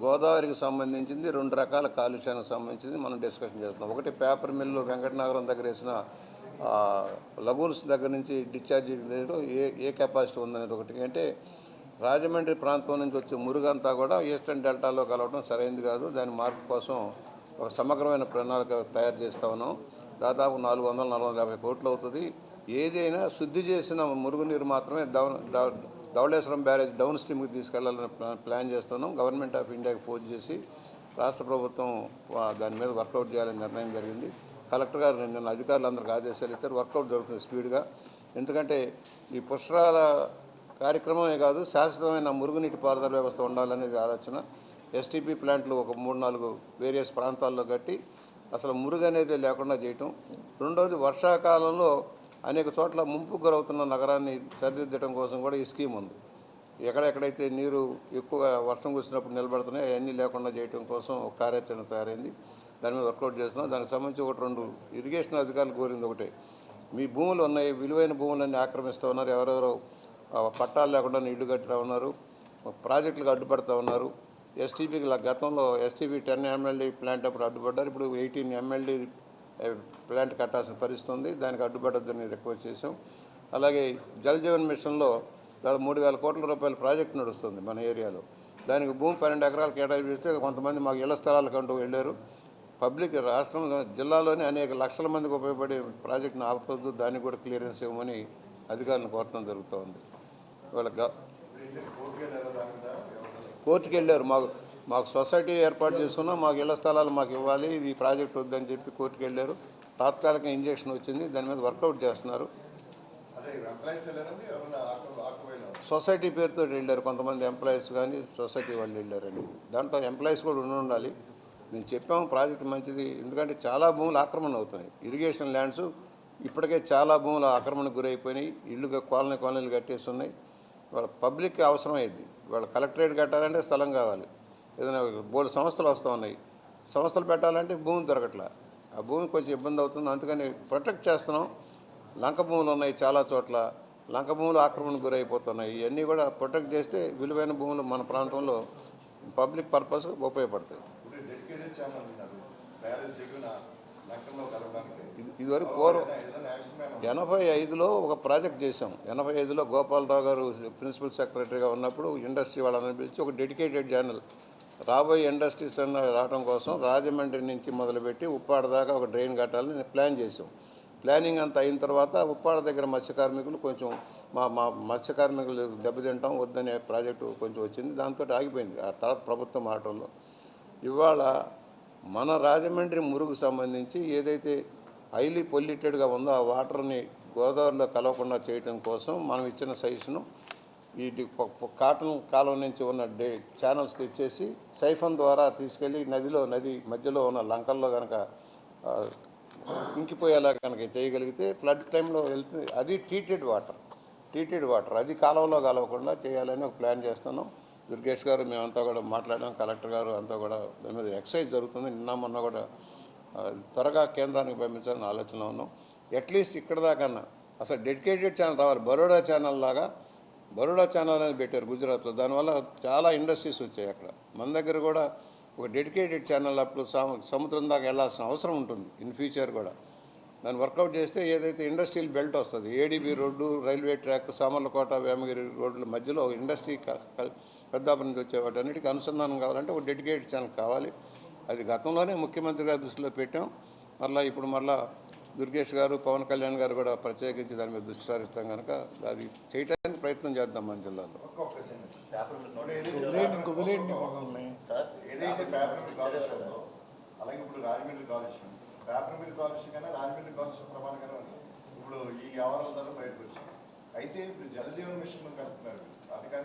గోదావరికి సంబంధించింది 2 రకాల కాలుష్యానికి సంబంధించింది మనం డిస్కషన్ చేస్తున్నాం. ఒకటి పేపర్ మిల్లు వెంకటనగరం దగ్గర వేసిన లగూన్స్ దగ్గర నుంచి డిశ్చార్జ్ ఏ కెపాసిటీ ఉందనేది ఒకటి. అంటే రాజమండ్రి ప్రాంతం నుంచి వచ్చే మురుగంతా కూడా ఈస్టర్న్ డెల్టాలో కలవడం సరైనది కాదు. దాని మార్పు కోసం ఒక సమగ్రమైన ప్రణాళిక తయారు చేస్తా ఉన్నాం. దాదాపు 400-450 కోట్లు అవుతుంది. ఏదైనా శుద్ధి చేసిన మురుగునీరు మాత్రమే ధవళేశ్వరం బ్యారేజ్ డౌన్ స్ట్రీమ్కి తీసుకెళ్లాలని ప్లాన్ చేస్తున్నాం. గవర్నమెంట్ ఆఫ్ ఇండియాకి ఫోన్ చేసి రాష్ట్ర ప్రభుత్వం దాని మీద వర్కౌట్ చేయాలని నిర్ణయం జరిగింది. కలెక్టర్ గారు నిన్న అధికారులందరికీ ఆదేశాలు ఇచ్చారు. వర్కౌట్ జరుగుతుంది స్పీడ్గా. ఎందుకంటే ఈ పుష్కరాల కార్యక్రమమే కాదు, శాశ్వతమైన మురుగునీటి పారుదల వ్యవస్థ ఉండాలనేది ఆలోచన. ఎస్టీపీ ప్లాంట్లు ఒక 3-4 వేరియస్ ప్రాంతాల్లో కట్టి అసలు మురుగు అనేది లేకుండా చేయటం. రెండవది, వర్షాకాలంలో అనేక చోట్ల ముంపుకు గురవుతున్న నగరాన్ని సరిదిద్దడం కోసం కూడా ఈ స్కీమ్ ఉంది. ఎక్కడెక్కడైతే నీరు ఎక్కువగా వర్షం కురిసినప్పుడు నిలబడుతున్నాయి అవన్నీ లేకుండా చేయడం కోసం ఒక కార్యాచరణ తయారైంది. దాని మీద వర్కౌట్ చేస్తున్నాం. దానికి సంబంధించి 1-2 ఇరిగేషన్ అధికారులు కోరింది ఒకటే, మీ భూములు ఉన్నాయి, విలువైన భూములన్నీ ఆక్రమిస్తూ ఉన్నారు, ఎవరెవరో పట్టాలు లేకుండా ఇళ్ళు కట్టుతూ ఉన్నారు, ప్రాజెక్టులకు అడ్డుపడుతూ ఉన్నారు. ఎస్టీపీకి గతంలో ఎస్టీపీ 10 MLD ప్లాంట్ అప్పుడు అడ్డుపడ్డారు. ఇప్పుడు 18 MLD ప్లాంట్ కట్టాల్సిన పరిస్థితి ఉంది. దానికి అడ్డుపడద్దని రిక్వెస్ట్ చేసాం. అలాగే జల్ జీవన్ మిషన్లో దాదాపు 3,000 కోట్ల రూపాయల ప్రాజెక్టు నడుస్తుంది మన ఏరియాలో. దానికి భూమి 12 ఎకరాలు కేటాయిస్తే కొంతమంది మాకు ఇళ్ల స్థలాలకంటూ వెళ్ళారు. పబ్లిక్ రాష్ట్రంలో జిల్లాలోనే అనేక లక్షల మందికి ఉపయోగపడే ప్రాజెక్టును ఆపొద్దు, దానికి కూడా క్లియరెన్స్ ఇవ్వమని అధికారులను కోరడం జరుగుతూ ఉంది. వాళ్ళ కోర్టుకు వెళ్ళారు. మాకు సొసైటీ ఏర్పాటు చేసుకున్నాం, మాకు ఇళ్ల స్థలాలు మాకు ఇవ్వాలి, ఇది ప్రాజెక్ట్ వద్దని చెప్పి కోర్టుకు వెళ్ళారు. తాత్కాలిక ఇంజక్షన్ వచ్చింది, దాని మీద వర్కౌట్ చేస్తున్నారు. సొసైటీ పేరుతో వెళ్ళారు కొంతమంది ఎంప్లాయీస్, కానీ సొసైటీ వాళ్ళు వెళ్ళారండి. దాంట్లో ఎంప్లాయీస్ కూడా ఉండాలి. మేము చెప్పాము ప్రాజెక్ట్ మంచిది, ఎందుకంటే చాలా భూములు ఆక్రమణ అవుతున్నాయి. ఇరిగేషన్ ల్యాండ్స్ ఇప్పటికే చాలా భూములు ఆక్రమణకు గురైపోయినాయి. ఇళ్ళుగా కాలనీలు కట్టేస్తున్నాయి. వాళ్ళ పబ్లిక్ అవసరం అయింది. వాళ్ళ కలెక్టరేట్ కట్టాలంటే స్థలం కావాలి, ఏదైనా బోర్డు సంస్థలు వస్తూ ఉన్నాయి, సంస్థలు పెట్టాలంటే భూమి దొరకట్లా. ఆ భూమి కొంచెం ఇబ్బంది అవుతుంది. అందుకని ప్రొటెక్ట్ చేస్తున్నాం. లంక భూములు ఉన్నాయి చాలా చోట్ల, లంక భూములు ఆక్రమణకు గురైపోతున్నాయి. ఇవన్నీ కూడా ప్రొటెక్ట్ చేస్తే విలువైన భూములు మన ప్రాంతంలో పబ్లిక్ పర్పస్ ఉపయోగపడతాయి. ఇదివరకు పూర్వం 85లో ఒక ప్రాజెక్ట్ చేసాం. 85లో గోపాలరావు గారు ప్రిన్సిపల్ సెక్రటరీగా ఉన్నప్పుడు ఇండస్ట్రీ వాళ్ళని పిలిచి ఒక డెడికేటెడ్ ఛానల్ రాబోయే ఇండస్ట్రీస్ రావడం కోసం రాజమండ్రి నుంచి మొదలుపెట్టి ఉప్పాడ దాకా ఒక డ్రైన్ కట్టాలని ప్లాన్ చేసాం. ప్లానింగ్ అంతా అయిన తర్వాత ఉప్పాడ దగ్గర మత్స్య కార్మికులు కొంచెం మా మత్స్య కార్మికులు దెబ్బతింటాం వద్దనే ప్రాజెక్టు కొంచెం వచ్చింది, దాంతో ఆగిపోయింది. ఆ తర్వాత ప్రభుత్వం మాటల్లో ఇవాళ మన రాజమండ్రి మురుగు సంబంధించి ఏదైతే హైలీ పొల్యూటెడ్గా ఉందో ఆ వాటర్ని గోదావరిలో కలవకుండా చేయడం కోసం మనం ఇచ్చిన సజెషను ఈ కాటన్ కాలం నుంచి ఉన్న ఛానల్స్ తెచ్చేసి సైఫన్ ద్వారా తీసుకెళ్ళి నది మధ్యలో ఉన్న లంకల్లో కనుక ఇంకిపోయేలా కనుక చేయగలిగితే ఫ్లడ్ టైంలో వెళ్తుంది. అది ట్రీటెడ్ వాటర్ అది కాలువలో కలవకుండా చేయాలని ఒక ప్లాన్ చేస్తున్నాం. దుర్గేష్ గారు మేమంతా కూడా మాట్లాడాం, కలెక్టర్ గారు అంతా కూడా దాని మీద ఎక్సైజ్ జరుగుతుంది. మొన్న కూడా త్వరగా కేంద్రానికి పంపించాలని ఆలోచనలో ఉన్నాం. అట్లీస్ట్ ఇక్కడ దాకన్నా అసలు డెడికేటెడ్ ఛానల్ రావాలి. బరోడా ఛానల్ అనేది పెట్టారు గుజరాత్లో. దానివల్ల చాలా ఇండస్ట్రీస్ వచ్చాయి అక్కడ. మన దగ్గర కూడా ఒక డెడికేటెడ్ ఛానల్ అప్పుడు సముద్రం దాకా వెళ్ళాల్సిన అవసరం ఉంటుంది ఇన్ ఫ్యూచర్ కూడా. దాన్ని వర్కౌట్ చేస్తే ఏదైతే ఇండస్ట్రియల్ బెల్ట్ వస్తుంది, ADB road, railway track, Samarlakota, Vemagiri రోడ్ల మధ్యలో ఇండస్ట్రీ పెద్దాపురం నుంచి వచ్చే వాటన్నిటికీ అనుసంధానం కావాలంటే ఒక డెడికేటెడ్ ఛానల్ కావాలి. అది గతంలోనే ముఖ్యమంత్రి గారి దృష్టిలో పెట్టాం. ఇప్పుడు దుర్గేష్ గారు, పవన్ కళ్యాణ్ గారు కూడా ప్రత్యేకించి దాని మీద దృష్టి సారిస్తాం కనుక అది చేయడానికి ప్రయత్నం చేద్దాం మన జిల్లాలో. అలాగే ఇప్పుడు రాజమండ్రి కాలుష్యం, పేపర్ మిల్ కాలుష్యం కన్నా రాజమండ్రి కాలుష్యం ప్రమాదకరం ఇప్పుడు ఈ వ్యవహారాల ద్వారా బయటకు వచ్చాయి. అయితే ఇప్పుడు జల జీవన్ మిషన్ కడుతున్నారు అధికారి